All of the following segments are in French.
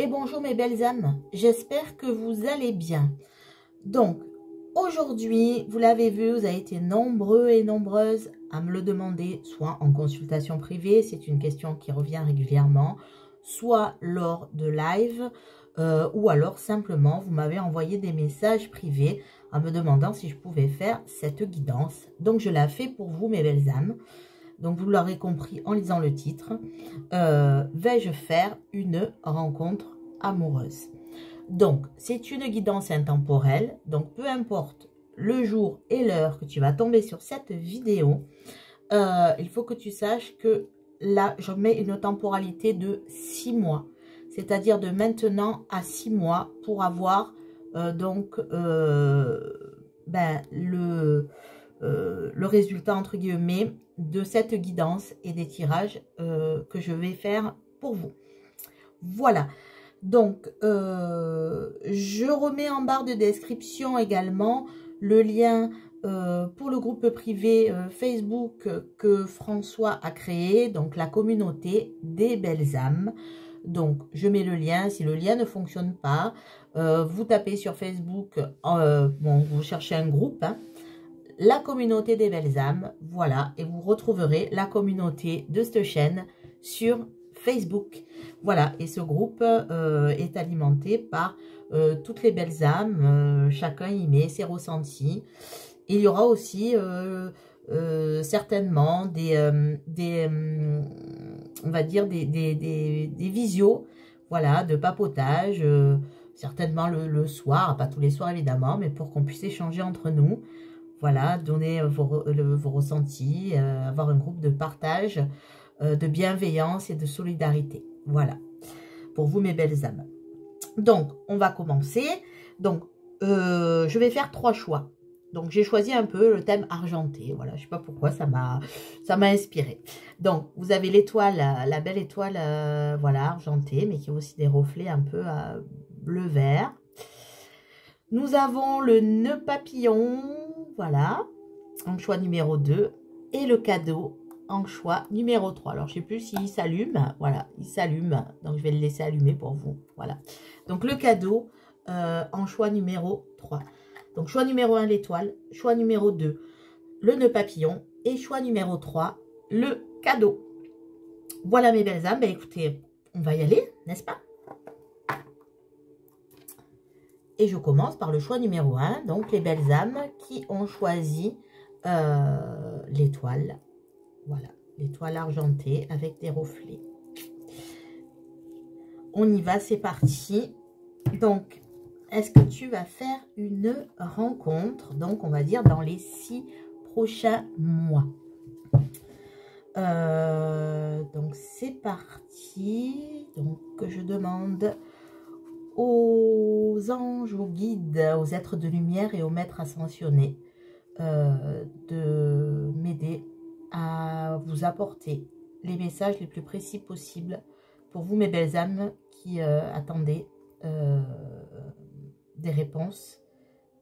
et bonjour mes belles âmes, j'espère que vous allez bien. Donc, aujourd'hui, vous l'avez vu, vous avez été nombreux et nombreuses à me le demander, soit en consultation privée, c'est une question qui revient régulièrement, soit lors de live, ou alors simplement, vous m'avez envoyé des messages privés en me demandant si je pouvais faire cette guidance. Donc, je la fais pour vous, mes belles âmes. Donc, vous l'aurez compris en lisant le titre. Vais-je faire une rencontre amoureuse? Donc, c'est une guidance intemporelle. Donc, peu importe le jour et l'heure que tu vas tomber sur cette vidéo, il faut que tu saches que là, je mets une temporalité de 6 mois. C'est-à-dire de maintenant à 6 mois pour avoir le résultat, entre guillemets, de cette guidance et des tirages que je vais faire pour vous. Voilà. Donc, je remets en barre de description également le lien pour le groupe privé Facebook que François a créé, donc la communauté des belles âmes. Donc, je mets le lien. Si le lien ne fonctionne pas, vous tapez sur Facebook, vous cherchez un groupe, hein, la communauté des belles âmes, voilà, et vous retrouverez la communauté de cette chaîne sur Facebook. Voilà, et ce groupe est alimenté par toutes les belles âmes, chacun y met ses ressentis. Il y aura aussi certainement on va dire des visios, voilà, de papotage, certainement le soir, pas tous les soirs évidemment, mais pour qu'on puisse échanger entre nous. Voilà, donner vos ressentis, avoir un groupe de partage, de bienveillance et de solidarité. Voilà, pour vous mes belles âmes. Donc, on va commencer. Donc, je vais faire 3 choix. Donc, j'ai choisi un peu le thème argenté. Voilà, je ne sais pas pourquoi, ça m'a inspiré. Donc, vous avez l'étoile, la belle étoile, voilà, argentée, mais qui a aussi des reflets un peu bleu-vert. Nous avons le nœud papillon, voilà, en choix numéro 2. Et le cadeau en choix numéro 3. Alors, je ne sais plus s'il s'allume. Voilà, il s'allume. Donc, je vais le laisser allumer pour vous. Voilà. Donc, le cadeau en choix numéro 3. Donc, choix numéro 1, l'étoile. Choix numéro 2, le nœud papillon. Et choix numéro 3, le cadeau. Voilà, mes belles âmes. Ben, écoutez, on va y aller, n'est-ce pas? Et je commence par le choix numéro 1. Donc, les belles âmes qui ont choisi l'étoile. Voilà, l'étoile argentée avec des reflets. On y va, c'est parti. Donc, est-ce que tu vas faire une rencontre? Donc, on va dire dans les 6 prochains mois. Donc, c'est parti. Donc, je demande aux anges, aux guides, aux êtres de lumière et aux maîtres ascensionnés de m'aider à vous apporter les messages les plus précis possibles pour vous, mes belles âmes qui attendez des réponses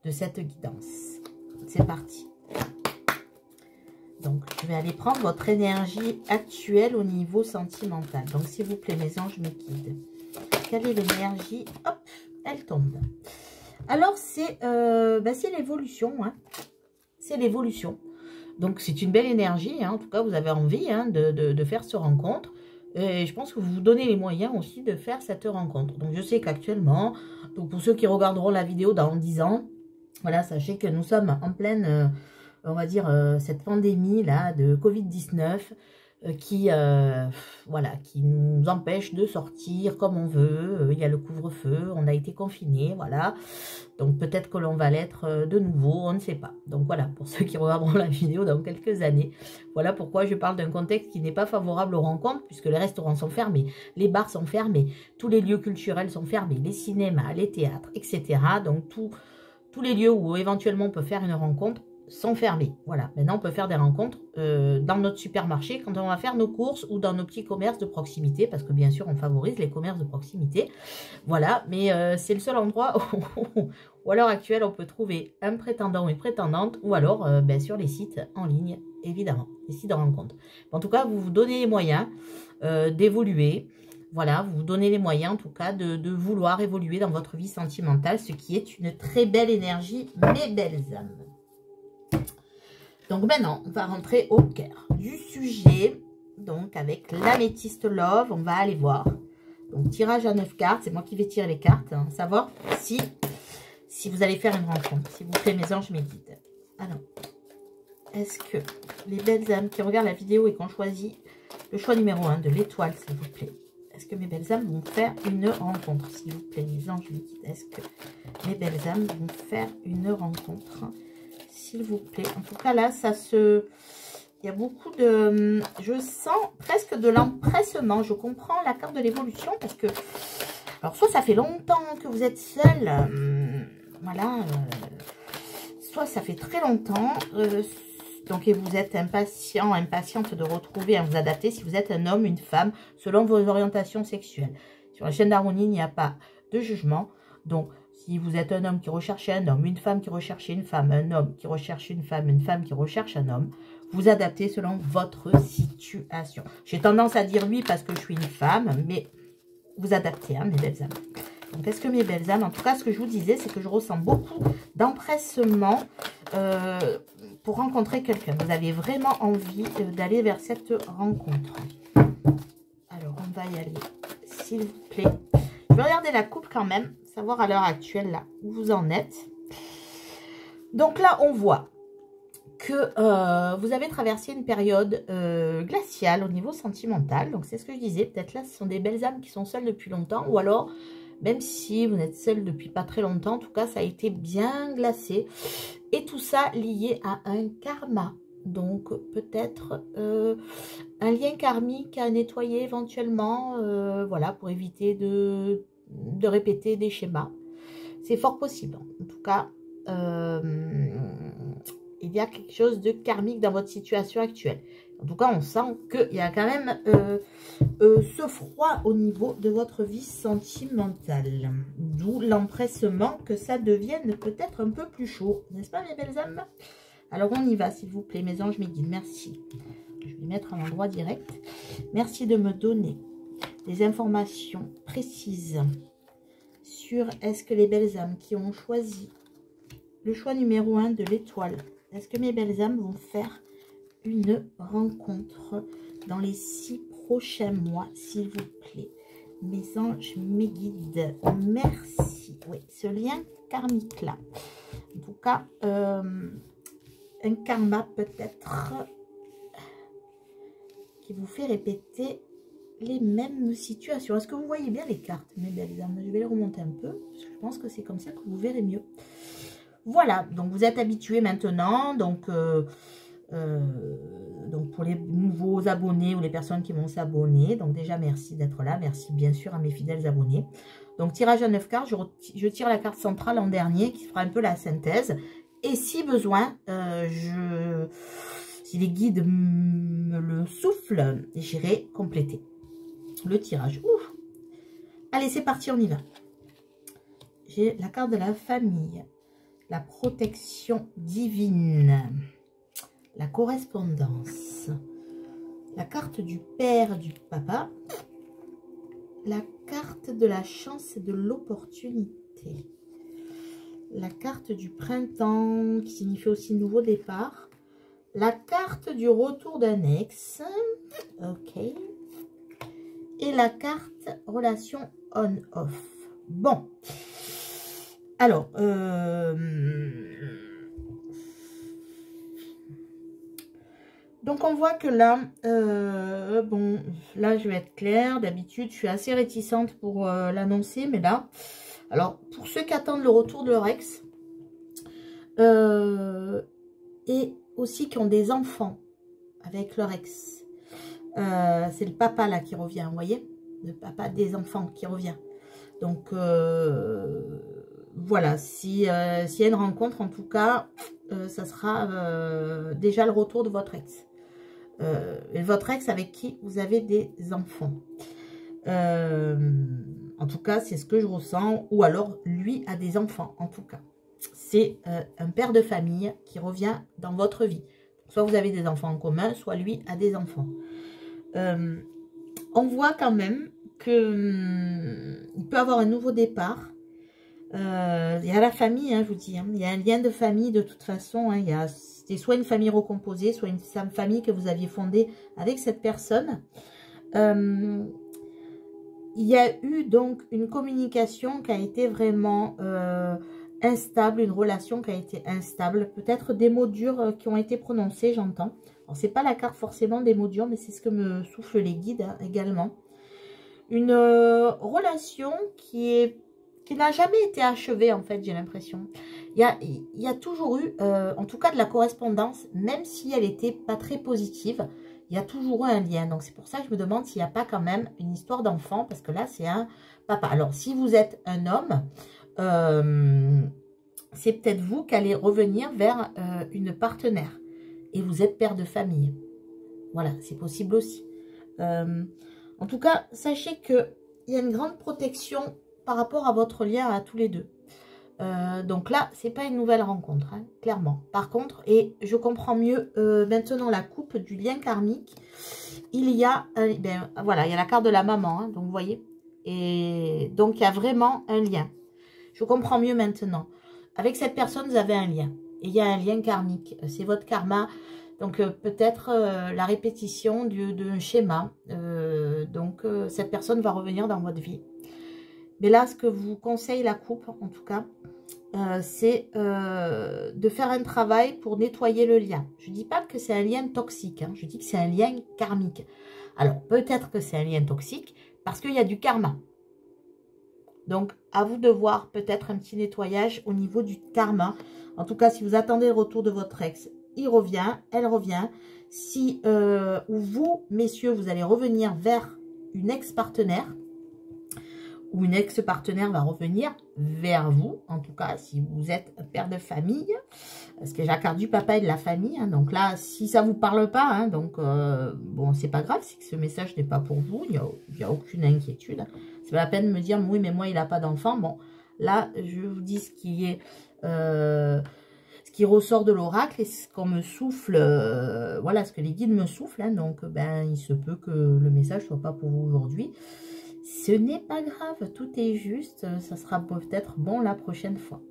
de cette guidance. C'est parti. Donc, je vais aller prendre votre énergie actuelle au niveau sentimental. Donc, s'il vous plaît, mes anges me guident. Quelle est l'énergie? Hop, elle tombe. Alors, c'est l'évolution. Hein. C'est l'évolution. Donc, c'est une belle énergie. Hein. En tout cas, vous avez envie de faire cette rencontre. Et je pense que vous vous donnez les moyens aussi de faire cette rencontre. Donc, je sais qu'actuellement, donc pour ceux qui regarderont la vidéo dans 10 ans, voilà, sachez que nous sommes en pleine, on va dire, cette pandémie-là de Covid-19 qui nous empêche de sortir comme on veut. Il y a le couvre-feu, on a été confinés, voilà. Donc peut-être que l'on va l'être de nouveau, on ne sait pas. Donc voilà, pour ceux qui regarderont la vidéo dans quelques années, voilà pourquoi je parle d'un contexte qui n'est pas favorable aux rencontres, puisque les restaurants sont fermés, les bars sont fermés, tous les lieux culturels sont fermés, les cinémas, les théâtres, etc. Donc tous les lieux où éventuellement on peut faire une rencontre sont fermés. Voilà, maintenant on peut faire des rencontres dans notre supermarché quand on va faire nos courses ou dans nos petits commerces de proximité, parce que bien sûr on favorise les commerces de proximité. Voilà, mais c'est le seul endroit où à l'heure actuelle on peut trouver un prétendant ou une prétendante, ou alors sur les sites en ligne, évidemment, les sites de rencontres. En tout cas, vous vous donnez les moyens d'évoluer, Voilà, vous vous donnez les moyens en tout cas de vouloir évoluer dans votre vie sentimentale, ce qui est une très belle énergie, mes belles âmes. Donc maintenant, on va rentrer au cœur du sujet. Donc avec l'améthyste love, on va aller voir. Donc tirage à 9 cartes, c'est moi qui vais tirer les cartes, hein, savoir si vous allez faire une rencontre. S'il vous plaît, mes anges, mes guides. Alors, est-ce que les belles âmes qui regardent la vidéo et qui ont choisi le choix numéro 1 de l'étoile, s'il vous plaît, est-ce que mes belles âmes vont faire une rencontre, s'il vous plaît, mes anges, mes guides? Est-ce que mes belles âmes vont faire une rencontre, s'il vous plaît? En tout cas, là, ça se... Il y a beaucoup de... Je sens presque de l'empressement. Je comprends la carte de l'évolution parce que... Alors, soit ça fait longtemps que vous êtes seul. Voilà. Soit ça fait très longtemps. Donc, et vous êtes impatient, impatiente de retrouver, à vous adapter si vous êtes un homme, une femme, selon vos orientations sexuelles. Sur la chaîne d'harmonie, il n'y a pas de jugement. Donc, si vous êtes un homme qui recherche un homme, une femme qui recherche une femme, un homme qui recherche une femme qui recherche un homme, vous adaptez selon votre situation. J'ai tendance à dire oui parce que je suis une femme, mais vous adaptez, hein, mes belles âmes. Donc, est-ce que mes belles âmes, en tout cas, ce que je vous disais, c'est que je ressens beaucoup d'empressement pour rencontrer quelqu'un. Vous avez vraiment envie d'aller vers cette rencontre. Alors, on va y aller, s'il vous plaît. Je vais regarder la coupe quand même, savoir à l'heure actuelle, là, où vous en êtes. Donc là, on voit que vous avez traversé une période glaciale au niveau sentimental. Donc, c'est ce que je disais. Peut-être là, ce sont des belles âmes qui sont seules depuis longtemps. Ou alors, même si vous êtes seul depuis pas très longtemps, en tout cas, ça a été bien glacé. Et tout ça lié à un karma. Donc, peut-être un lien karmique à nettoyer éventuellement. Voilà, pour éviter de répéter des schémas. C'est fort possible. En tout cas... il y a quelque chose de karmique dans votre situation actuelle. En tout cas, on sent qu'il y a quand même ce froid au niveau de votre vie sentimentale. D'où l'empressement que ça devienne peut-être un peu plus chaud. N'est-ce pas, mes belles âmes? Alors, on y va, s'il vous plaît, mes anges, mes guides. Merci. Je vais mettre à l'endroit direct. Merci de me donner des informations précises sur est-ce que les belles âmes qui ont choisi le choix numéro 1 de l'étoile, est-ce que mes belles âmes vont faire une rencontre dans les 6 prochains mois, s'il vous plaît? Mes anges, mes guides, merci. Oui, ce lien karmique-là. En tout cas, un karma peut-être qui vous fait répéter les mêmes situations. Est-ce que vous voyez bien les cartes, mes belles âmes? Je vais les remonter un peu, parce que je pense que c'est comme ça que vous verrez mieux. Voilà, donc vous êtes habitués maintenant, donc pour les nouveaux abonnés ou les personnes qui vont s'abonner, donc déjà merci d'être là, merci bien sûr à mes fidèles abonnés. Donc tirage à 9 cartes, je tire la carte centrale en dernier qui fera un peu la synthèse, et si besoin, si les guides me le soufflent, j'irai compléter le tirage. Ouf. Allez, c'est parti, on y va. J'ai la carte de la famille. La protection divine, la correspondance, la carte du père, du papa, la carte de la chance et de l'opportunité, la carte du printemps qui signifie aussi nouveau départ, la carte du retour d'un ex, ok, et la carte relation on-off. Bon. Alors, donc on voit que là, bon, là je vais être claire, d'habitude je suis assez réticente pour l'annoncer, mais là, alors pour ceux qui attendent le retour de leur ex, et aussi qui ont des enfants avec leur ex, c'est le papa là qui revient, vous voyez, le papa des enfants qui revient, donc... voilà, s'il y a une rencontre, en tout cas, ça sera déjà le retour de votre ex. Votre ex avec qui vous avez des enfants. En tout cas, c'est ce que je ressens. Ou alors, lui a des enfants, en tout cas. C'est un père de famille qui revient dans votre vie. Soit vous avez des enfants en commun, soit lui a des enfants. On voit quand même que il peut avoir un nouveau départ. Il y a la famille, hein, je vous dis. Hein. Il y a un lien de famille de toute façon. Hein. C'était soit une famille recomposée, soit une famille que vous aviez fondée avec cette personne. Il y a eu donc une communication qui a été vraiment instable, une relation qui a été instable. Peut-être des mots durs qui ont été prononcés, j'entends. Alors, c'est pas la carte forcément des mots durs, mais c'est ce que me soufflent les guides hein, également. Une relation qui n'a jamais été achevée, en fait, j'ai l'impression. Il y a toujours eu, en tout cas de la correspondance, même si elle n'était pas très positive, il y a toujours eu un lien. Donc, c'est pour ça que je me demande s'il n'y a pas quand même une histoire d'enfant, parce que là, c'est un papa. Alors, si vous êtes un homme, c'est peut-être vous qui allez revenir vers une partenaire. Et vous êtes père de famille. Voilà, c'est possible aussi. En tout cas, sachez qu'il y a une grande protection par rapport à votre lien à tous les deux. Donc là, c'est pas une nouvelle rencontre, hein, clairement. Par contre, et je comprends mieux maintenant la coupe du lien karmique, il y a, voilà, il y a la carte de la maman, hein, donc vous voyez. Et donc, il y a vraiment un lien. Je comprends mieux maintenant. Avec cette personne, vous avez un lien. Et il y a un lien karmique. C'est votre karma. Donc, peut-être la répétition d'un schéma. Cette personne va revenir dans votre vie. Mais là, ce que vous conseille la coupe, en tout cas, c'est de faire un travail pour nettoyer le lien. Je ne dis pas que c'est un lien toxique. Hein, je dis que c'est un lien karmique. Alors, peut-être que c'est un lien toxique parce qu'il y a du karma. Donc, à vous de voir peut-être un petit nettoyage au niveau du karma. En tout cas, si vous attendez le retour de votre ex, il revient, elle revient. Si ou vous, messieurs, vous allez revenir vers une ex-partenaire, ou une ex-partenaire va revenir vers vous, en tout cas, si vous êtes père de famille, parce que j'ai la carte du papa et de la famille, hein, donc là, si ça ne vous parle pas, hein, donc, bon, c'est pas grave, c'est que ce message n'est pas pour vous, il n'y a aucune inquiétude, c'est pas la peine de me dire, oui, mais moi, il n'a pas d'enfant, bon, là, je vous dis ce qui est, ce qui ressort de l'oracle, et ce qu'on me souffle, voilà, ce que les guides me soufflent, hein, donc, ben, il se peut que le message ne soit pas pour vous aujourd'hui. Ce n'est pas grave, tout est juste, ça sera peut-être bon la prochaine fois.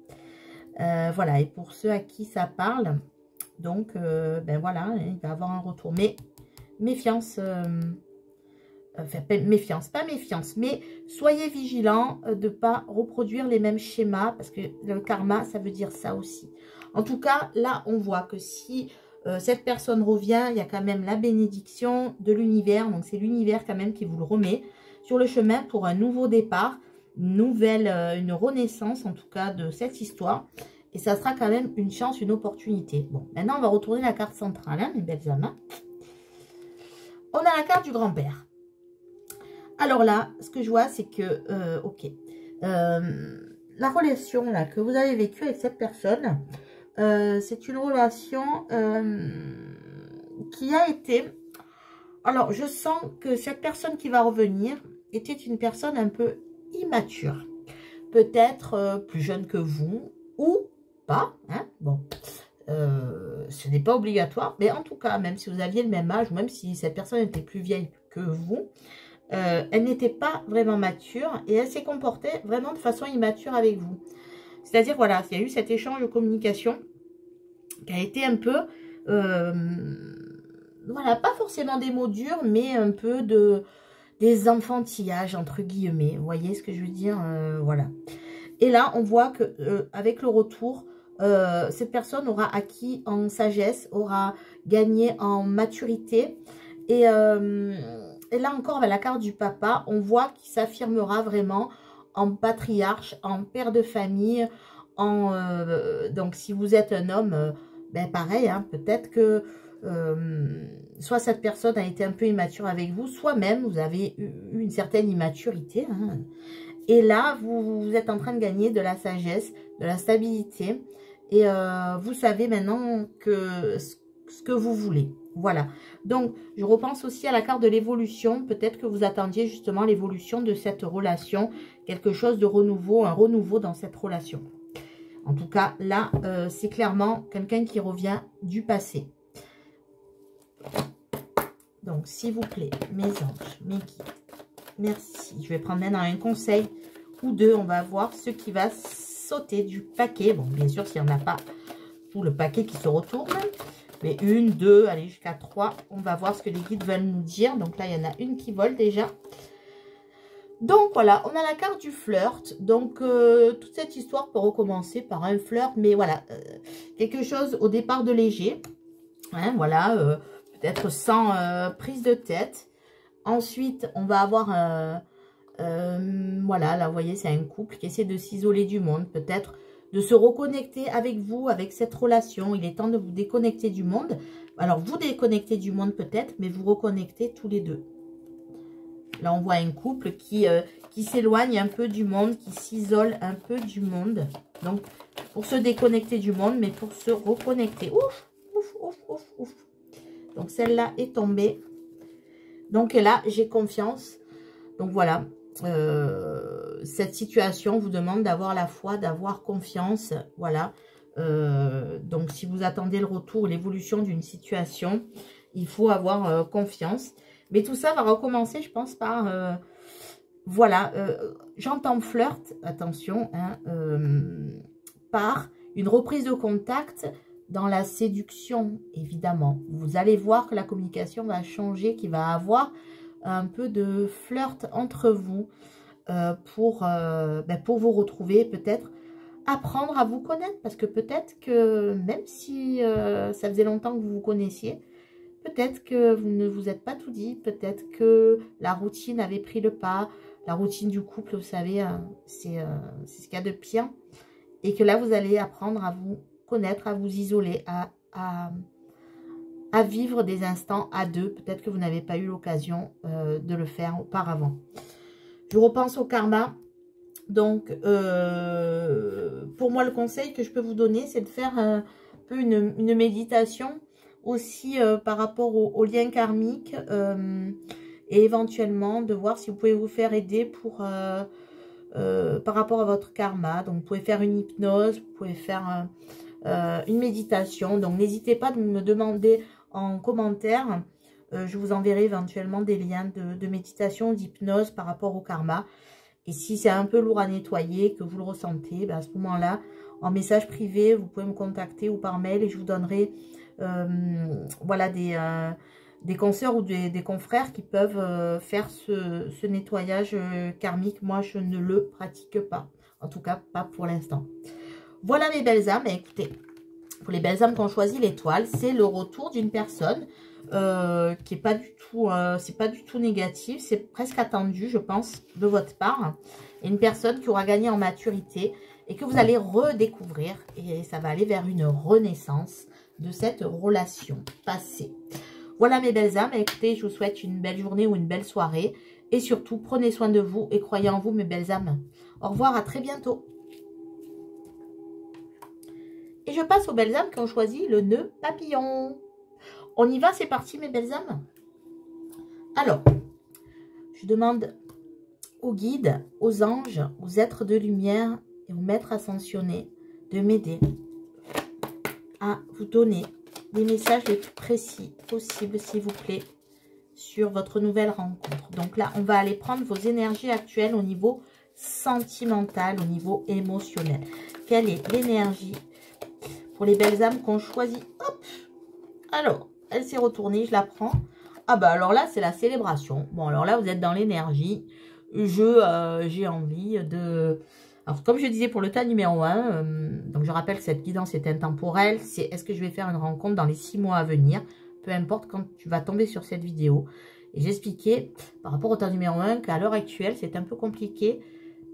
Voilà, et pour ceux à qui ça parle, donc, ben voilà, il va y avoir un retour. Mais méfiance, enfin, méfiance, pas méfiance, mais soyez vigilants de ne pas reproduire les mêmes schémas, parce que le karma, ça veut dire ça aussi. En tout cas, là, on voit que si cette personne revient, il y a quand même la bénédiction de l'univers, donc c'est l'univers quand même qui vous le remet sur le chemin pour un nouveau départ, une renaissance en tout cas de cette histoire. Et ça sera quand même une chance, une opportunité. Bon, maintenant on va retourner la carte centrale, hein, mes belles âmes. On a la carte du grand-père. Alors là, ce que je vois, c'est que, la relation là que vous avez vécue avec cette personne, c'est une relation qui a été... Alors, je sens que cette personne qui va revenir était une personne un peu immature. Peut-être plus jeune que vous ou pas. Hein, bon, ce n'est pas obligatoire. Mais en tout cas, même si vous aviez le même âge, ou même si cette personne était plus vieille que vous, elle n'était pas vraiment mature et elle s'est comportée vraiment de façon immature avec vous. C'est-à-dire, voilà, il y a eu cet échange de communication qui a été un peu... voilà, pas forcément des mots durs, mais un peu des enfantillages, entre guillemets. Vous voyez ce que je veux dire, voilà. Et là, on voit que avec le retour, cette personne aura acquis en sagesse, aura gagné en maturité. Et là encore, avec la carte du papa, on voit qu'il s'affirmera vraiment en patriarche, en père de famille. Donc, si vous êtes un homme, ben pareil, hein, peut-être que... soit cette personne a été un peu immature avec vous, soit même vous avez eu une certaine immaturité. Hein. Et là, vous êtes en train de gagner de la sagesse, de la stabilité. Et vous savez maintenant ce que vous voulez. Voilà. Donc, je repense aussi à la carte de l'évolution. Peut-être que vous attendiez justement l'évolution de cette relation. Quelque chose de renouveau, un renouveau dans cette relation. En tout cas, là, c'est clairement quelqu'un qui revient du passé. Donc, s'il vous plaît, mes anges, mes guides, merci. Je vais prendre maintenant un conseil ou deux. On va voir ce qui va sauter du paquet. Bon, bien sûr, s'il n'y en a pas tout le paquet qui se retourne. Mais une, deux, allez, jusqu'à 3. On va voir ce que les guides veulent nous dire. Donc là, il y en a une qui vole déjà. Donc voilà, on a la carte du flirt. Donc toute cette histoire peut recommencer par un flirt. Mais voilà, quelque chose au départ de léger. Hein, voilà, peut-être sans prise de tête. Ensuite, on va avoir... voilà, là, vous voyez, c'est un couple qui essaie de s'isoler du monde. Peut-être de se reconnecter avec vous, avec cette relation. Il est temps de vous déconnecter du monde. Alors, vous déconnectez du monde peut-être, mais vous reconnectez tous les deux. Là, on voit un couple qui s'éloigne un peu du monde, qui s'isole un peu du monde. Donc, pour se déconnecter du monde, mais pour se reconnecter. Ouf, ouf, ouf, ouf, ouf. Donc, celle-là est tombée. Donc, là, j'ai confiance. Donc, voilà. Cette situation vous demande d'avoir la foi, d'avoir confiance. Voilà. Donc, si vous attendez le retour, l'évolution d'une situation, il faut avoir confiance. Mais tout ça va recommencer, je pense, par... voilà, j'entends flirt, attention, hein, par une reprise de contact dans la séduction, évidemment. Vous allez voir que la communication va changer, qu'il va avoir un peu de flirt entre vous pour vous retrouver, peut-être apprendre à vous connaître. Parce que peut-être que même si ça faisait longtemps que vous vous connaissiez, peut-être que vous ne vous êtes pas tout dit, peut-être que la routine avait pris le pas, la routine du couple, vous savez, c'est ce qu'il y a de pire. Et que là, vous allez apprendre à vous connaître, à vous isoler, à vivre des instants à deux. Peut-être que vous n'avez pas eu l'occasion de le faire auparavant. Je repense au karma. Donc, pour moi, le conseil que je peux vous donner, c'est de faire un peu une méditation aussi par rapport au lien karmique et éventuellement de voir si vous pouvez vous faire aider pour par rapport à votre karma. Donc, vous pouvez faire une hypnose, vous pouvez faire une méditation. Donc, n'hésitez pas de me demander en commentaire. Je vous enverrai éventuellement des liens de méditation, d'hypnose par rapport au karma. Et si c'est un peu lourd à nettoyer, que vous le ressentez, ben à ce moment-là, en message privé, vous pouvez me contacter ou par mail et je vous donnerai voilà, des consoeurs ou des confrères qui peuvent faire ce nettoyage karmique. Moi, je ne le pratique pas. En tout cas, pas pour l'instant. Voilà mes belles âmes. Et écoutez, pour les belles âmes qui ont choisi l'étoile, c'est le retour d'une personne qui est pas du tout, c'est pas du tout négatif. C'est presque attendu, je pense, de votre part. Et une personne qui aura gagné en maturité et que vous allez redécouvrir. Et ça va aller vers une renaissance de cette relation passée. Voilà mes belles âmes, écoutez, je vous souhaite une belle journée ou une belle soirée. Et surtout, prenez soin de vous et croyez en vous mes belles âmes. Au revoir, à très bientôt. Et je passe aux belles âmes qui ont choisi le nœud papillon. On y va, c'est parti mes belles âmes. Alors, je demande aux guides, aux anges, aux êtres de lumière et aux maîtres ascensionnés de m'aider à vous donner des messages les plus précis possibles, s'il vous plaît, sur votre nouvelle rencontre. Donc là, on va aller prendre vos énergies actuelles au niveau sentimental, au niveau émotionnel. Quelle est l'énergie pour les belles âmes qu'on choisit? Hop! Alors, elle s'est retournée, je la prends. Ah bah alors là, c'est la célébration. Bon, alors là, vous êtes dans l'énergie. J'ai envie de... Alors, comme je disais pour le tas numéro 1, donc je rappelle que cette guidance est intemporelle. C'est est-ce que je vais faire une rencontre dans les 6 mois à venir? Peu importe quand tu vas tomber sur cette vidéo. Et j'expliquais par rapport au tas numéro 1 qu'à l'heure actuelle, c'est un peu compliqué.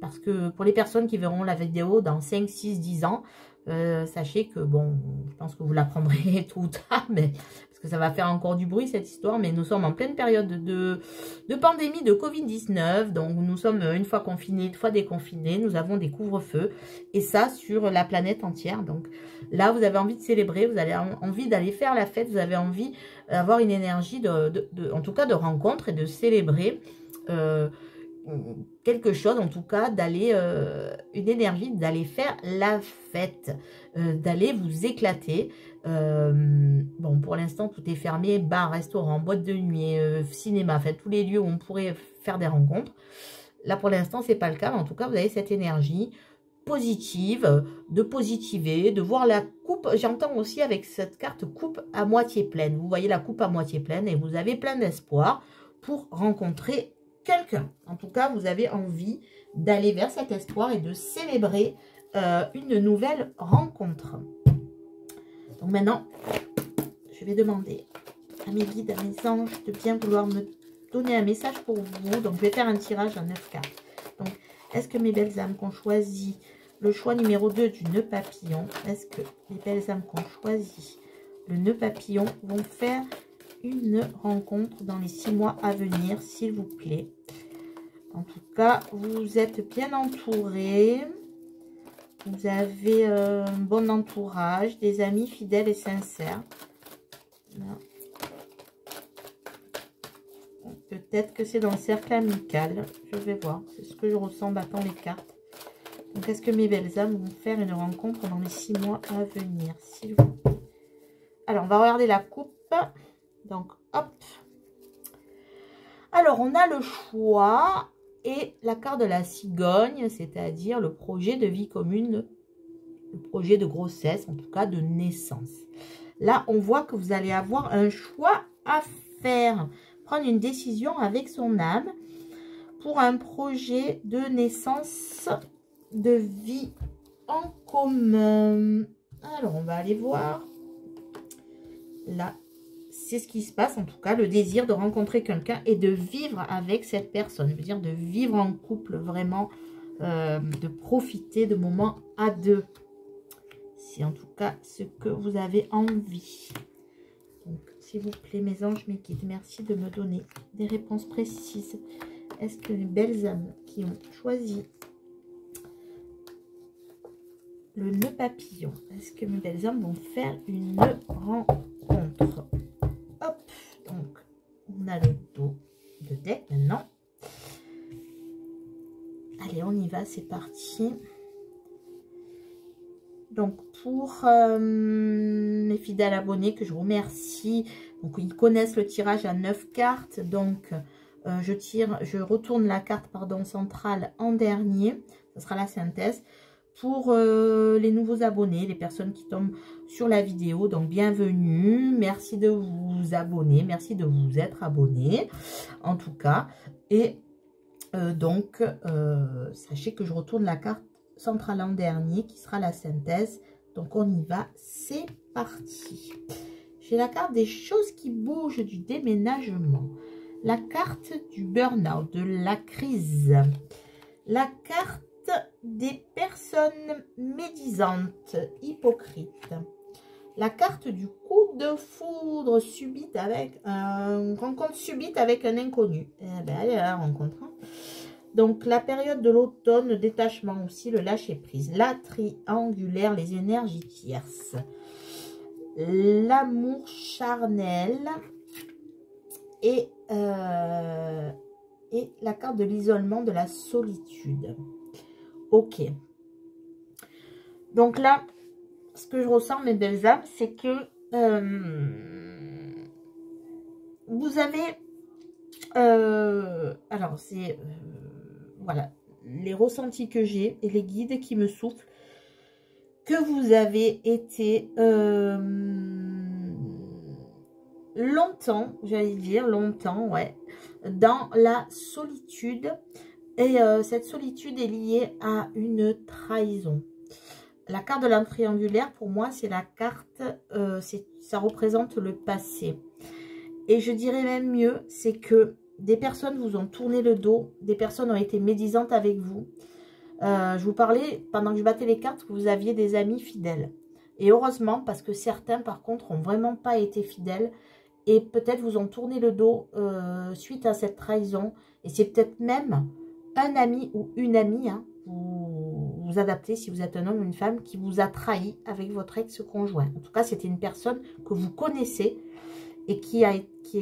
Parce que pour les personnes qui verront la vidéo dans 5, 6, 10 ans, sachez que, bon, je pense que vous l'apprendrez tôt ou tard, mais... parce que ça va faire encore du bruit cette histoire, mais nous sommes en pleine période de pandémie de Covid-19, donc nous sommes une fois confinés, une fois déconfinés, nous avons des couvre-feux, et ça sur la planète entière. Donc là, vous avez envie de célébrer, vous avez envie d'aller faire la fête, vous avez envie d'avoir une énergie, en tout cas de rencontre et de célébrer quelque chose, en tout cas d'aller, une énergie d'aller faire la fête, d'aller vous éclater. Bon, pour l'instant, tout est fermé, bar, restaurant, boîte de nuit, cinéma, enfin tous les lieux où on pourrait faire des rencontres. Là, pour l'instant, c'est pas le cas, mais en tout cas, vous avez cette énergie positive, de positiver, de voir la coupe. J'entends aussi avec cette carte coupe à moitié pleine. Vous voyez la coupe à moitié pleine et vous avez plein d'espoir pour rencontrer quelqu'un. En tout cas, vous avez envie d'aller vers cet espoir et de célébrer une nouvelle rencontre. Donc maintenant, je vais demander à mes guides, à mes anges de bien vouloir me donner un message pour vous. Donc, je vais faire un tirage en 9 cartes. Donc, est-ce que mes belles âmes qui ont choisi le choix numéro 2 du nœud papillon, est-ce que les belles âmes qui ont choisi le nœud papillon vont faire une rencontre dans les 6 mois à venir, s'il vous plaît? En tout cas, vous êtes bien entourés. Vous avez un bon entourage, des amis fidèles et sincères. Peut-être que c'est dans le cercle amical. Je vais voir. C'est ce que je ressens battant les cartes. Donc, est-ce que mes belles âmes vont faire une rencontre dans les 6 mois à venir, s'il vous plaît? Alors, on va regarder la coupe. Donc, hop. Alors, on a le choix et la carte de la cigogne, c'est-à-dire le projet de vie commune, le projet de grossesse, en tout cas de naissance. Là, on voit que vous allez avoir un choix à faire. Prendre une décision avec son âme pour un projet de naissance, de vie en commun. Alors, on va aller voir. Là, c'est ce qui se passe, en tout cas, le désir de rencontrer quelqu'un et de vivre avec cette personne. Je veux dire, de vivre en couple, vraiment, de profiter de moments à deux. C'est en tout cas ce que vous avez envie. Donc, s'il vous plaît, mes anges, mes guides, merci de me donner des réponses précises. Est-ce que les belles âmes qui ont choisi le nœud papillon, est-ce que mes belles âmes vont faire une rencontre? Hop, donc, on a le dos de deck maintenant. Allez, on y va, c'est parti. Donc, pour mes fidèles abonnés que je remercie, donc ils connaissent le tirage à 9 cartes. Donc, je retourne la carte centrale en dernier. Ce sera la synthèse. Pour les nouveaux abonnés, les personnes qui tombent sur la vidéo, donc bienvenue. Merci de vous abonner, merci de vous être abonné, en tout cas. Et donc, sachez que je retourne la carte centrale en dernier qui sera la synthèse. Donc on y va, c'est parti. J'ai la carte des choses qui bougent, du déménagement, la carte du burn-out, de la crise, la carte des personnes médisantes, hypocrites, la carte du coup de foudre subite avec une rencontre subite avec un inconnu. Eh ben, allez à la rencontre, hein. Donc, la période de l'automne, le détachement aussi, le lâcher-prise, la triangulaire, les énergies tierces, l'amour charnel et la carte de l'isolement, de la solitude. Ok. Donc là, ce que je ressens, mes belles âmes, c'est que vous avez... alors, c'est... voilà, les ressentis que j'ai et les guides qui me soufflent, que vous avez été longtemps, j'allais dire, longtemps, ouais, dans la solitude. Et cette solitude est liée à une trahison. La carte de l'âme triangulaire, pour moi, c'est la carte, ça représente le passé. Et je dirais même mieux, c'est que des personnes vous ont tourné le dos, des personnes ont été médisantes avec vous. Je vous parlais, pendant que je battais les cartes, que vous aviez des amis fidèles. Et heureusement, parce que certains, par contre, n'ont vraiment pas été fidèles. Et peut-être vous ont tourné le dos suite à cette trahison. Et c'est peut-être même un ami ou une amie, hein, vous adaptez si vous êtes un homme ou une femme, qui vous a trahi avec votre ex-conjoint. En tout cas, c'était une personne que vous connaissez et qui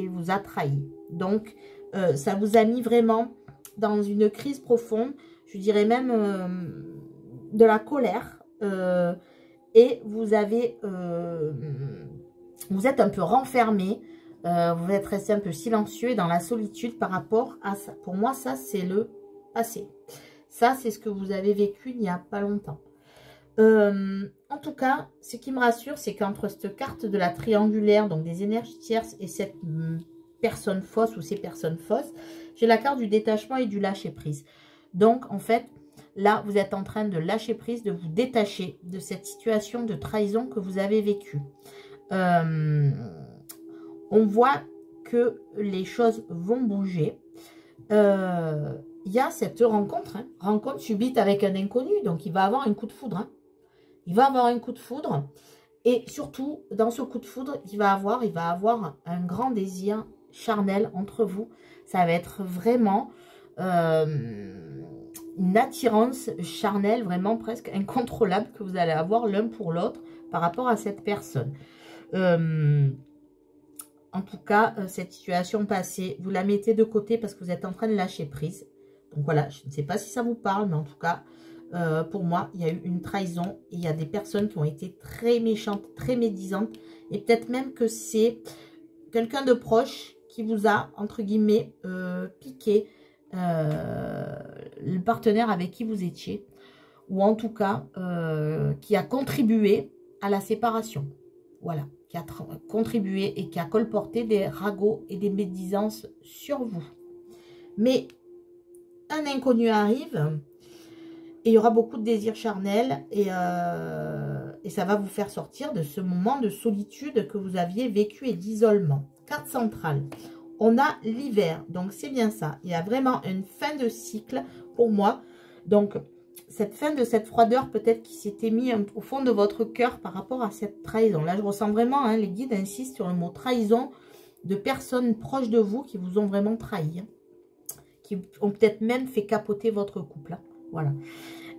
vous a trahi. Donc, ça vous a mis vraiment dans une crise profonde, je dirais même de la colère. Et vous êtes un peu renfermé. Vous êtes resté un peu silencieux et dans la solitude par rapport à ça. Pour moi, ça, c'est le passé. Ça, c'est ce que vous avez vécu il n'y a pas longtemps. En tout cas, ce qui me rassure, c'est qu'entre cette carte de la triangulaire, donc des énergies tierces, et cette personne fausse ou ces personnes fausses, j'ai la carte du détachement et du lâcher prise. Donc, en fait, là, vous êtes en train de lâcher prise, de vous détacher de cette situation de trahison que vous avez vécue. On voit que les choses vont bouger. Il y a cette rencontre, hein, rencontre subite avec un inconnu. Donc, il va avoir un coup de foudre. Hein. Il va avoir un coup de foudre. Et surtout, dans ce coup de foudre, il va avoir un grand désir charnel entre vous. Ça va être vraiment une attirance charnelle, vraiment presque incontrôlable que vous allez avoir l'un pour l'autre par rapport à cette personne. En tout cas, cette situation passée, vous la mettez de côté parce que vous êtes en train de lâcher prise. Donc voilà, je ne sais pas si ça vous parle, mais en tout cas, pour moi, il y a eu une trahison. Et il y a des personnes qui ont été très méchantes, très médisantes. Et peut-être même que c'est quelqu'un de proche qui vous a, entre guillemets, piqué le partenaire avec qui vous étiez. Ou en tout cas, qui a contribué à la séparation. Voilà, qui a contribué et qui a colporté des ragots et des médisances sur vous. Mais un inconnu arrive et il y aura beaucoup de désirs charnels et ça va vous faire sortir de ce moment de solitude que vous aviez vécu et d'isolement. Carte centrale, on a l'hiver, donc c'est bien ça. Il y a vraiment une fin de cycle pour moi. Donc, cette fin de cette froideur peut-être qui s'était mis au fond de votre cœur par rapport à cette trahison. Là, je ressens vraiment, hein, les guides insistent sur le mot trahison de personnes proches de vous qui vous ont vraiment trahi. Hein, qui ont peut-être même fait capoter votre couple. Hein, voilà.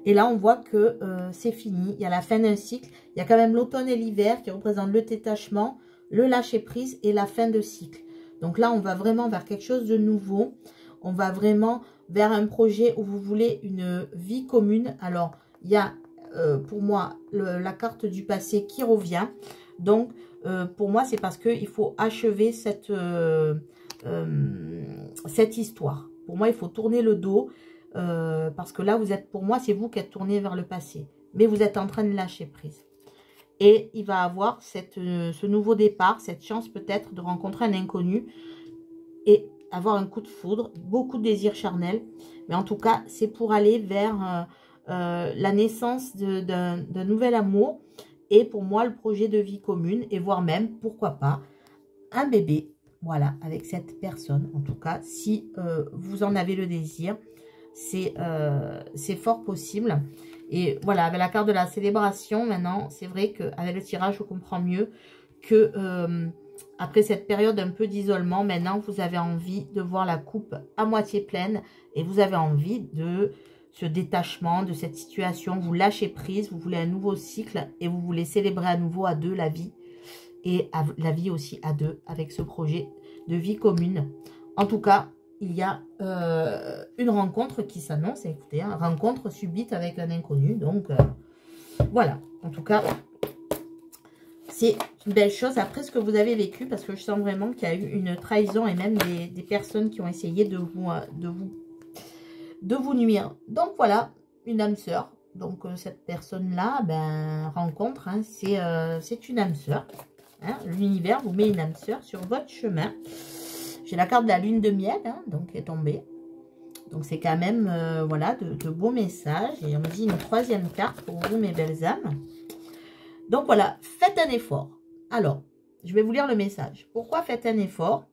Et là, on voit que c'est fini. Il y a la fin d'un cycle. Il y a quand même l'automne et l'hiver qui représentent le détachement, le lâcher-prise et la fin de cycle. Donc là, on va vraiment vers quelque chose de nouveau. On va vraiment vers un projet où vous voulez une vie commune. Alors, il y a pour moi la carte du passé qui revient. Donc, pour moi, c'est parce qu'il faut achever cette histoire. Pour moi, il faut tourner le dos. Parce que là, vous êtes, pour moi, c'est vous qui êtes tourné vers le passé. Mais vous êtes en train de lâcher prise. Et il va avoir ce nouveau départ, cette chance peut-être de rencontrer un inconnu. Et avoir un coup de foudre, beaucoup de désirs charnels. Mais en tout cas, c'est pour aller vers la naissance d'un nouvel amour. Et pour moi, le projet de vie commune. Et voire même, pourquoi pas, un bébé. Voilà, avec cette personne. En tout cas, si vous en avez le désir, c'est fort possible. Et voilà, avec la carte de la célébration, maintenant, c'est vrai qu'avec le tirage, je comprends mieux que après cette période un peu d'isolement, maintenant, vous avez envie de voir la coupe à moitié pleine et vous avez envie de ce détachement, de cette situation. Vous lâchez prise, vous voulez un nouveau cycle et vous voulez célébrer à nouveau à deux la vie et la vie aussi à deux avec ce projet de vie commune. En tout cas, il y a une rencontre qui s'annonce, écoutez, hein, rencontre subite avec un inconnu. Donc, voilà. En tout cas, c'est une belle chose après ce que vous avez vécu, parce que je sens vraiment qu'il y a eu une trahison et même des personnes qui ont essayé de vous nuire. Donc, voilà, une âme sœur. Donc, cette personne-là, ben, rencontre, hein, c'est une âme sœur. Hein, l'univers vous met une âme sœur sur votre chemin. J'ai la carte de la lune de miel, hein, donc qui est tombée. Donc c'est quand même, voilà, de beaux messages. Et on me dit une troisième carte pour vous, mes belles âmes. Donc voilà, faites un effort. Alors, je vais vous lire le message. Pourquoi faites un effort?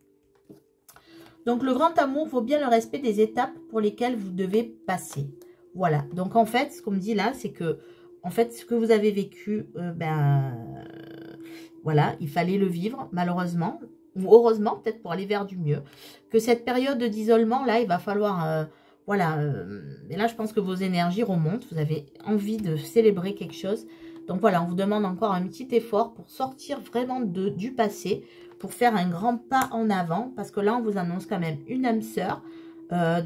Donc le grand amour vaut bien le respect des étapes pour lesquelles vous devez passer. Voilà, donc en fait, ce qu'on me dit là, c'est que, en fait, ce que vous avez vécu, voilà, il fallait le vivre, malheureusement. Ou heureusement, peut-être pour aller vers du mieux, que cette période d'isolement, là, il va falloir, voilà, et là, je pense que vos énergies remontent, vous avez envie de célébrer quelque chose, donc voilà, on vous demande encore un petit effort pour sortir vraiment du passé, pour faire un grand pas en avant, parce que là, on vous annonce quand même une âme sœur,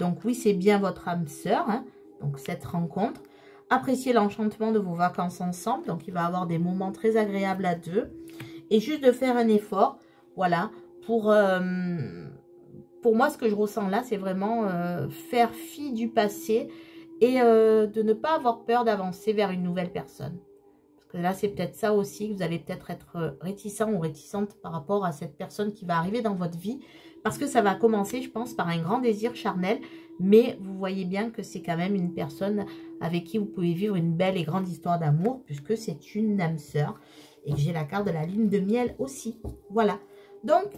donc oui, c'est bien votre âme sœur, hein, donc cette rencontre, appréciez l'enchantement de vos vacances ensemble, donc il va y avoir des moments très agréables à deux, et juste de faire un effort, voilà, pour moi, ce que je ressens là, c'est vraiment faire fi du passé et de ne pas avoir peur d'avancer vers une nouvelle personne. Parce que là, c'est peut-être ça aussi, que vous allez peut-être être réticent ou réticente par rapport à cette personne qui va arriver dans votre vie. Parce que ça va commencer, je pense, par un grand désir charnel. Mais vous voyez bien que c'est quand même une personne avec qui vous pouvez vivre une belle et grande histoire d'amour. Puisque c'est une âme sœur. Et que j'ai la carte de la lune de miel aussi. Voilà. Donc,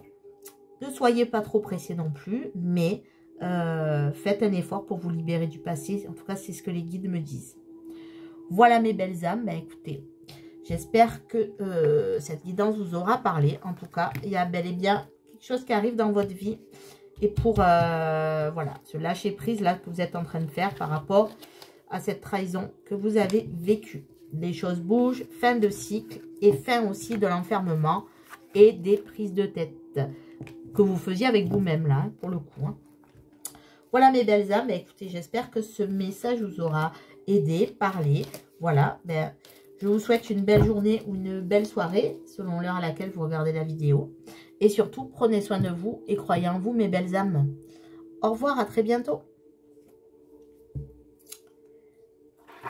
ne soyez pas trop pressés non plus. Mais faites un effort pour vous libérer du passé. En tout cas, c'est ce que les guides me disent. Voilà mes belles âmes. Ben, écoutez, j'espère que cette guidance vous aura parlé. En tout cas, il y a bel et bien quelque chose qui arrive dans votre vie. Et pour voilà, ce lâcher prise là que vous êtes en train de faire par rapport à cette trahison que vous avez vécue. Les choses bougent, fin de cycle et fin aussi de l'enfermement et des prises de tête que vous faisiez avec vous-même là, hein, pour le coup. Hein. Voilà mes belles âmes. Écoutez, j'espère que ce message vous aura aidé, parlé. Voilà, ben, je vous souhaite une belle journée ou une belle soirée selon l'heure à laquelle vous regardez la vidéo. Et surtout, prenez soin de vous et croyez en vous, mes belles âmes. Au revoir, à très bientôt.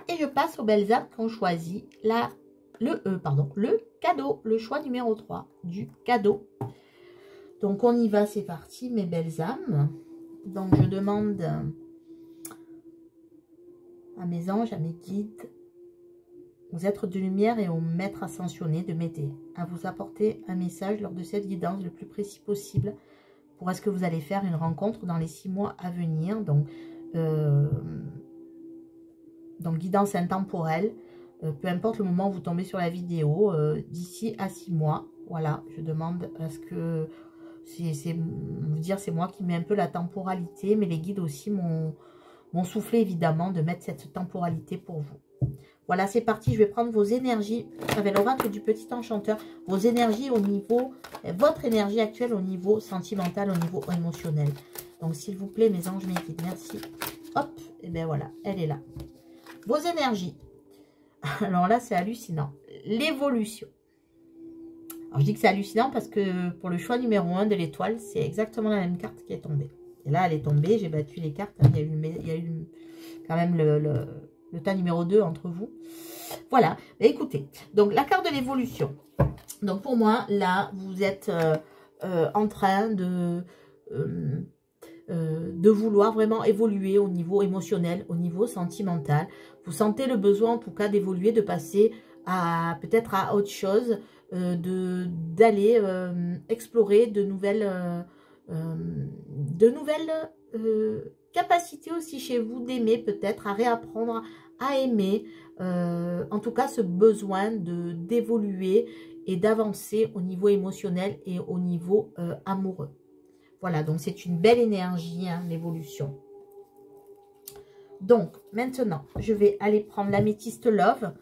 Et je passe aux belles âmes qui ont choisi le cadeau, le choix numéro 3 du cadeau. Donc, on y va, c'est parti, mes belles âmes. Donc, je demande à mes anges, à mes guides, aux êtres de lumière et aux maîtres ascensionnés de m'aider à vous apporter un message lors de cette guidance le plus précis possible pour est-ce que vous allez faire une rencontre dans les 6 mois à venir. Donc guidance intemporelle, peu importe le moment où vous tombez sur la vidéo, d'ici à 6 mois. Voilà, je demande à ce que c'est moi qui mets un peu la temporalité, mais les guides aussi m'ont soufflé évidemment de mettre cette temporalité pour vous. Voilà, c'est parti. Je vais prendre vos énergies avec l'oracle du petit enchanteur. Vos énergies au niveau, votre énergie actuelle au niveau sentimental, au niveau émotionnel. Donc, s'il vous plaît, mes anges, mes guides, merci. Hop, et bien voilà, elle est là. Vos énergies. Alors là, c'est hallucinant. L'évolution. Alors, je dis que c'est hallucinant parce que pour le choix numéro 1 de l'étoile, c'est exactement la même carte qui est tombée. Et là, elle est tombée. J'ai battu les cartes. Il y a eu quand même le tas numéro 2 entre vous. Voilà, écoutez, donc la carte de l'évolution. Donc pour moi, là, vous êtes en train de vouloir vraiment évoluer au niveau émotionnel, au niveau sentimental. Vous sentez le besoin en tout cas d'évoluer, de passer à peut-être à autre chose, d'aller explorer de nouvelles capacité aussi chez vous d'aimer, peut-être à réapprendre à aimer, en tout cas ce besoin d'évoluer et d'avancer au niveau émotionnel et au niveau amoureux. Voilà, donc c'est une belle énergie, hein, l'évolution. Donc maintenant, je vais aller prendre l'améthyste love,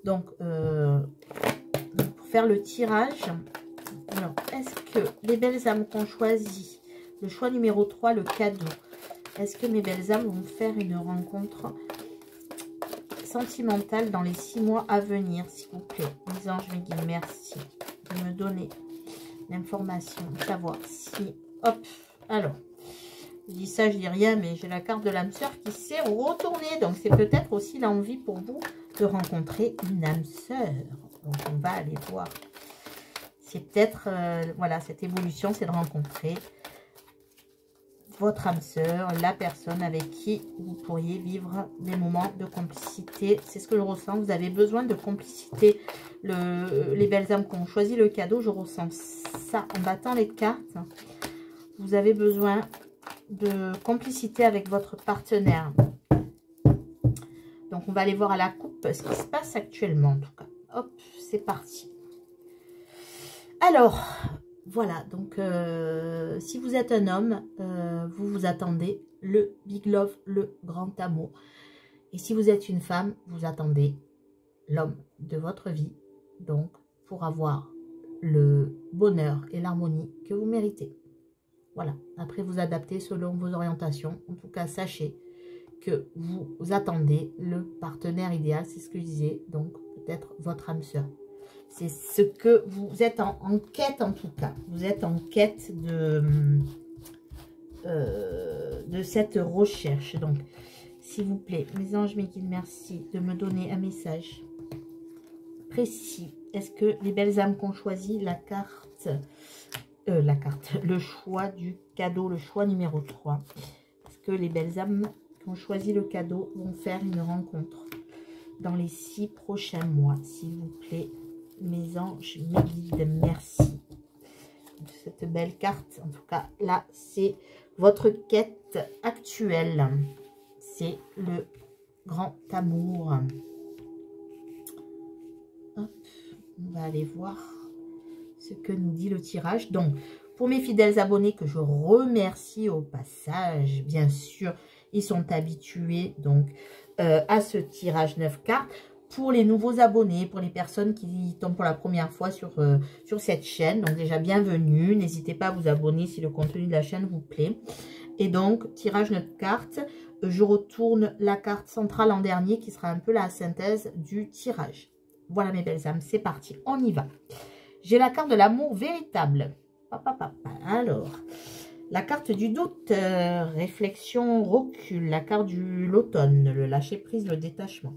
donc pour faire le tirage. Alors, est-ce que les belles âmes qu'on choisit, le choix numéro 3, le cadeau, est-ce que mes belles âmes vont faire une rencontre sentimentale dans les 6 mois à venir, s'il vous plaît? Mes anges, mes guides, merci de me donner l'information, savoir si... Hop, alors, je dis ça, je dis rien, mais j'ai la carte de l'âme sœur qui s'est retournée. Donc, c'est peut-être aussi l'envie pour vous de rencontrer une âme sœur. Donc, on va aller voir. C'est peut-être, voilà, cette évolution, c'est de rencontrer votre âme sœur, la personne avec qui vous pourriez vivre des moments de complicité. C'est ce que je ressens. Vous avez besoin de complicité. Les belles âmes qui ont choisi le cadeau, je ressens ça en battant les cartes. Vous avez besoin de complicité avec votre partenaire. Donc, on va aller voir à la coupe ce qui se passe actuellement, en tout cas. Hop, c'est parti. Alors, voilà. Donc, si vous êtes un homme, vous vous attendez le big love, le grand amour. Et si vous êtes une femme, vous attendez l'homme de votre vie. Donc, pour avoir le bonheur et l'harmonie que vous méritez. Voilà, après vous adaptez selon vos orientations. En tout cas, sachez que vous attendez le partenaire idéal, c'est ce que je disais. Donc, peut-être votre âme sœur. C'est ce que vous êtes en quête en tout cas. Vous êtes en quête de cette recherche. Donc, s'il vous plaît, mes anges, mes guides, merci de me donner un message précis. Est-ce que les belles âmes qui ont choisi la carte, le choix du cadeau, le choix numéro 3, est-ce que les belles âmes qui ont choisi le cadeau vont faire une rencontre dans les 6 prochains mois, s'il vous plaît, mes anges, mes guides, merci de cette belle carte. En tout cas, là, c'est votre quête actuelle. C'est le grand amour. Hop, on va aller voir ce que nous dit le tirage. Donc, pour mes fidèles abonnés que je remercie au passage, bien sûr, ils sont habitués donc à ce tirage 9 cartes. Pour les nouveaux abonnés, pour les personnes qui tombent pour la première fois sur cette chaîne, donc déjà bienvenue. N'hésitez pas à vous abonner si le contenu de la chaîne vous plaît. Et donc, tirage 9 cartes, je retourne la carte centrale en dernier qui sera un peu la synthèse du tirage. Voilà mes belles âmes, c'est parti, on y va. J'ai la carte de l'amour véritable. Alors, la carte du doute, réflexion, recul, la carte de l'automne, le lâcher prise, le détachement.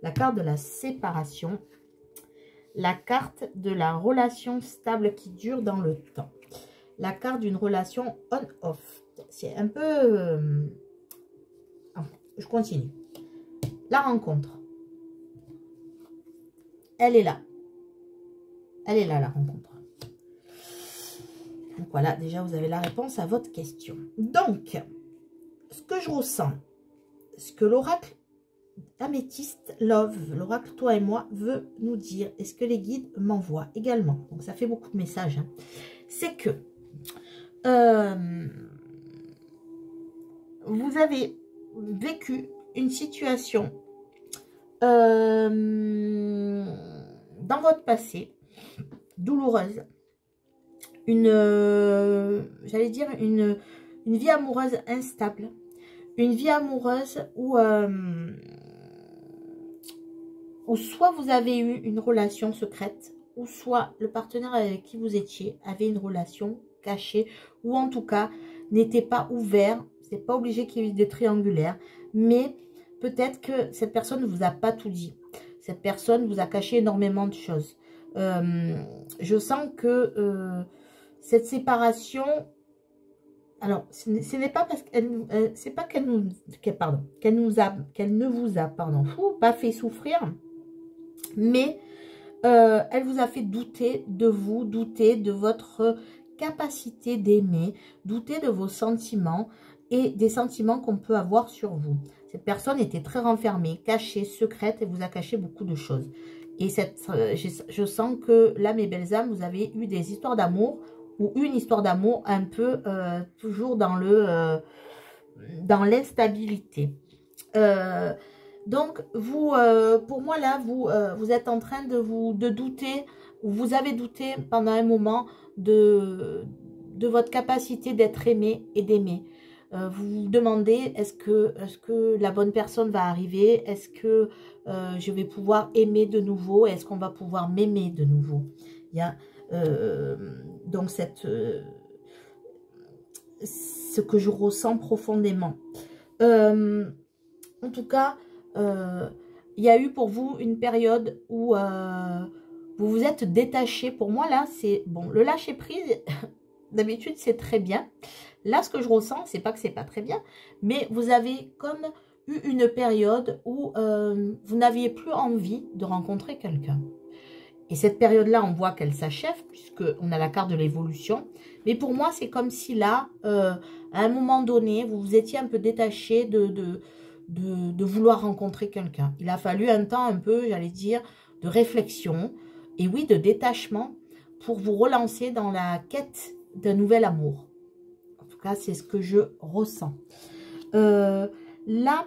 La carte de la séparation, la carte de la relation stable qui dure dans le temps, la carte d'une relation on-off. C'est un peu... je continue. La rencontre. Elle est là. Elle est là, la rencontre. Donc voilà, déjà vous avez la réponse à votre question. Donc, ce que je ressens, ce que l'oracle Améthyste Love, l'oracle Toi et Moi, veut nous dire, et ce que les guides m'envoient également, donc ça fait beaucoup de messages, hein, c'est que vous avez vécu une situation dans votre passé douloureuse, j'allais dire une vie amoureuse instable, une vie amoureuse où soit vous avez eu une relation secrète, ou soit le partenaire avec qui vous étiez avait une relation cachée, ou en tout cas n'était pas ouvert. C'est pas obligé qu'il y ait des triangulaires, mais peut-être que cette personne ne vous a pas tout dit. Cette personne vous a caché énormément de choses. Je sens que cette séparation, alors ce n'est pas parce qu'elle, c'est pas qu'elle ne vous a pas fait souffrir, mais elle vous a fait douter de vous, douter de votre capacité d'aimer, douter de vos sentiments et des sentiments qu'on peut avoir sur vous. Cette personne était très renfermée, cachée, secrète et vous a caché beaucoup de choses. Et je sens que là, mes belles âmes, vous avez eu des histoires d'amour ou une histoire d'amour un peu toujours dans l'instabilité. Donc, vous, pour moi, là, vous êtes en train de douter, ou vous avez douté pendant un moment de votre capacité d'être aimé et d'aimer. Vous vous demandez, est-ce que la bonne personne va arriver? Est-ce que je vais pouvoir aimer de nouveau? Est-ce qu'on va pouvoir m'aimer de nouveau? Il y a donc ce que je ressens profondément. En tout cas, il y a eu pour vous une période où vous vous êtes détaché. Pour moi, là, c'est bon. Le lâcher prise, d'habitude, c'est très bien. Là, ce que je ressens, c'est pas que c'est pas très bien, mais vous avez comme eu une période où vous n'aviez plus envie de rencontrer quelqu'un. Et cette période-là, on voit qu'elle s'achève, puisqu'on a la carte de l'évolution. Mais pour moi, c'est comme si là, à un moment donné, vous vous étiez un peu détaché de vouloir rencontrer quelqu'un. Il a fallu un temps un peu, j'allais dire, de réflexion, et oui, de détachement, pour vous relancer dans la quête d'un nouvel amour. En tout cas, c'est ce que je ressens. Là,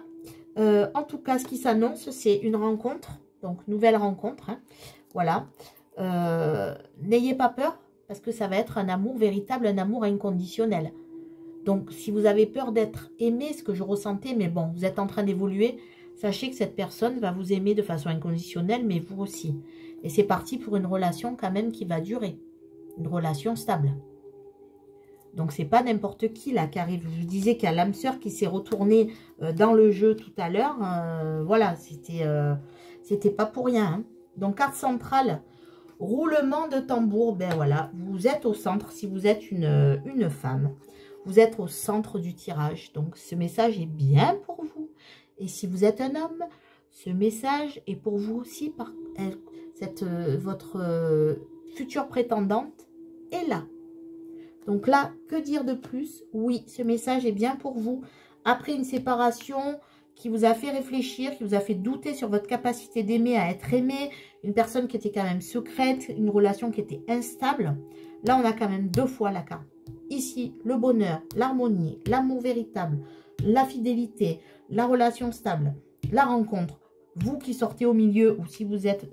en tout cas, ce qui s'annonce, c'est une rencontre, donc nouvelle rencontre, hein. Voilà, n'ayez pas peur parce que ça va être un amour véritable, un amour inconditionnel. Donc, si vous avez peur d'être aimé, ce que je ressentais, mais bon, vous êtes en train d'évoluer, sachez que cette personne va vous aimer de façon inconditionnelle, mais vous aussi. Et c'est parti pour une relation quand même qui va durer. Une relation stable. Donc, c'est pas n'importe qui là qui arrive. Je vous disais qu'il y a l'âme sœur qui s'est retournée dans le jeu tout à l'heure. Voilà, c'était pas pour rien. Hein. Donc, carte centrale, roulement de tambour. Ben voilà, vous êtes au centre si vous êtes une femme. Vous êtes au centre du tirage. Donc, ce message est bien pour vous. Et si vous êtes un homme, ce message est pour vous aussi. Votre future prétendante est là. Donc là, que dire de plus? Oui, ce message est bien pour vous. Après une séparation qui vous a fait réfléchir, qui vous a fait douter sur votre capacité d'aimer, à être aimé, une personne qui était quand même secrète, une relation qui était instable. Là, on a quand même 2 fois la carte. Ici, le bonheur, l'harmonie, l'amour véritable, la fidélité, la relation stable, la rencontre. Vous qui sortez au milieu, ou si vous êtes,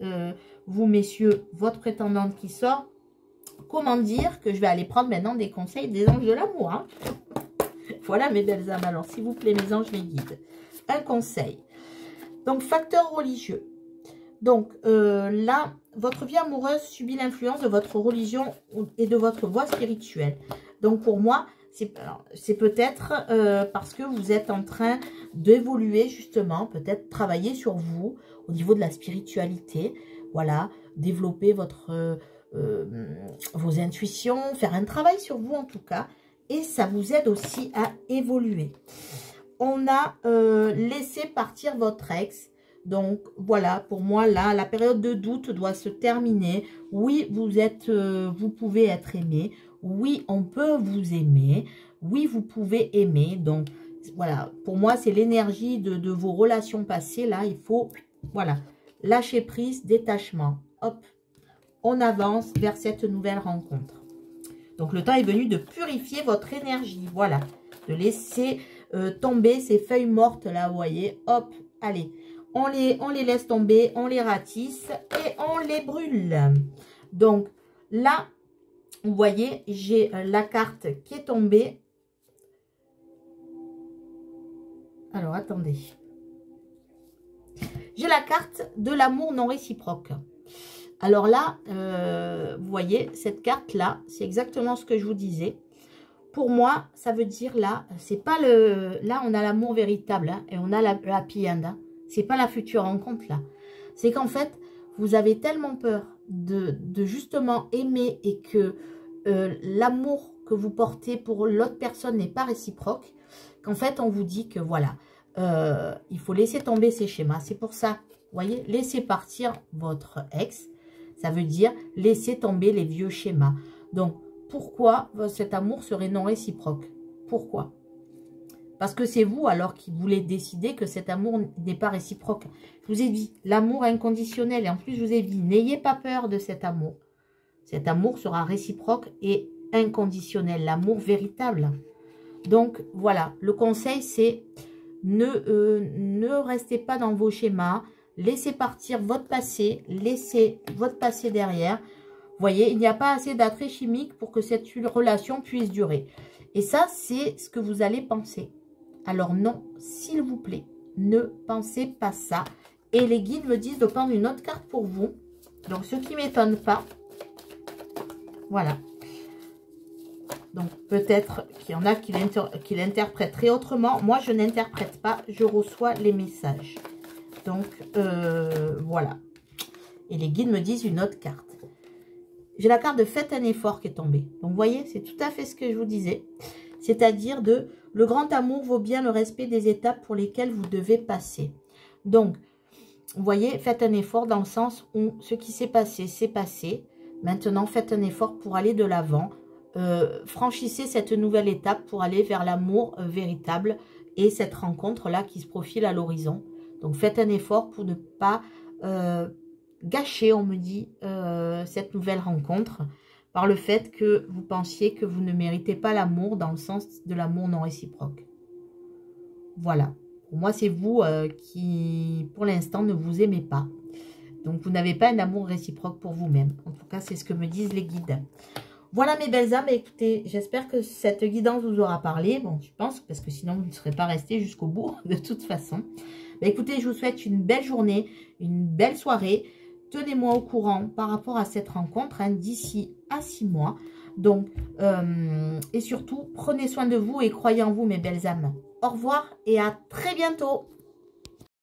vous messieurs, votre prétendante qui sort, comment dire que je vais aller prendre maintenant des conseils des anges de l'amour. Hein. Voilà mes belles âmes. Alors, s'il vous plaît, mes anges, mes guides. Un conseil. Donc, facteur religieux. Donc, là, votre vie amoureuse subit l'influence de votre religion et de votre voie spirituelle. Donc, pour moi, c'est peut-être parce que vous êtes en train d'évoluer, justement, peut-être travailler sur vous au niveau de la spiritualité. Voilà, développer vos intuitions, faire un travail sur vous en tout cas, et ça vous aide aussi à évoluer. On a laissé partir votre ex, donc voilà, pour moi là, la période de doute doit se terminer. Oui, vous pouvez être aimé, oui, on peut vous aimer, oui, vous pouvez aimer, donc voilà, pour moi c'est l'énergie de vos relations passées, là, il faut, voilà, lâcher prise, détachement, hop, on avance vers cette nouvelle rencontre. Donc, le temps est venu de purifier votre énergie. Voilà. De laisser tomber ces feuilles mortes, là, vous voyez. Hop, allez. On les laisse tomber, on les ratisse et on les brûle. Donc, là, vous voyez, j'ai la carte qui est tombée. Alors, attendez. J'ai la carte de l'amour non réciproque. Alors là, vous voyez, cette carte-là, c'est exactement ce que je vous disais. Pour moi, ça veut dire là, c'est pas le... Là, on a l'amour véritable hein, et on a la happy end. Hein. C'est pas la future rencontre là. C'est qu'en fait, vous avez tellement peur de justement aimer et que l'amour que vous portez pour l'autre personne n'est pas réciproque, qu'en fait, on vous dit que voilà, il faut laisser tomber ces schémas. C'est pour ça, vous voyez, laissez partir votre ex. Ça veut dire laisser tomber les vieux schémas. Donc, pourquoi cet amour serait non réciproque? Pourquoi? Parce que c'est vous alors qui voulez décider que cet amour n'est pas réciproque. Je vous ai dit, l'amour inconditionnel. Et en plus, je vous ai dit, n'ayez pas peur de cet amour. Cet amour sera réciproque et inconditionnel. L'amour véritable. Donc, voilà. Le conseil, c'est ne restez pas dans vos schémas. Laissez partir votre passé, laissez votre passé derrière. Vous voyez, il n'y a pas assez d'attrait chimique pour que cette relation puisse durer. Et ça, c'est ce que vous allez penser. Alors non, s'il vous plaît, ne pensez pas ça. Et les guides me disent de prendre une autre carte pour vous. Donc, ce qui ne m'étonne pas. Voilà. Donc, peut-être qu'il y en a qui l'interpréteraient autrement. Moi, je n'interprète pas, je reçois les messages. Donc, voilà. Et les guides me disent une autre carte. J'ai la carte de faites un effort qui est tombée. Donc, vous voyez, c'est tout à fait ce que je vous disais. C'est-à-dire de le grand amour vaut bien le respect des étapes pour lesquelles vous devez passer. Donc, vous voyez, faites un effort dans le sens où ce qui s'est passé, c'est passé. Maintenant, faites un effort pour aller de l'avant. Franchissez cette nouvelle étape pour aller vers l'amour véritable et cette rencontre-là qui se profile à l'horizon. Donc, faites un effort pour ne pas gâcher, on me dit, cette nouvelle rencontre par le fait que vous pensiez que vous ne méritez pas l'amour dans le sens de l'amour non réciproque. Voilà. Pour moi, c'est vous qui, pour l'instant, ne vous aimez pas. Donc, vous n'avez pas un amour réciproque pour vous-même. En tout cas, c'est ce que me disent les guides. Voilà mes belles âmes, écoutez, j'espère que cette guidance vous aura parlé. Bon, je pense, parce que sinon vous ne serez pas resté jusqu'au bout, de toute façon. Bah, écoutez, je vous souhaite une belle journée, une belle soirée. Tenez-moi au courant par rapport à cette rencontre hein, d'ici à 6 mois. Donc, et surtout, prenez soin de vous et croyez en vous, mes belles âmes. Au revoir et à très bientôt.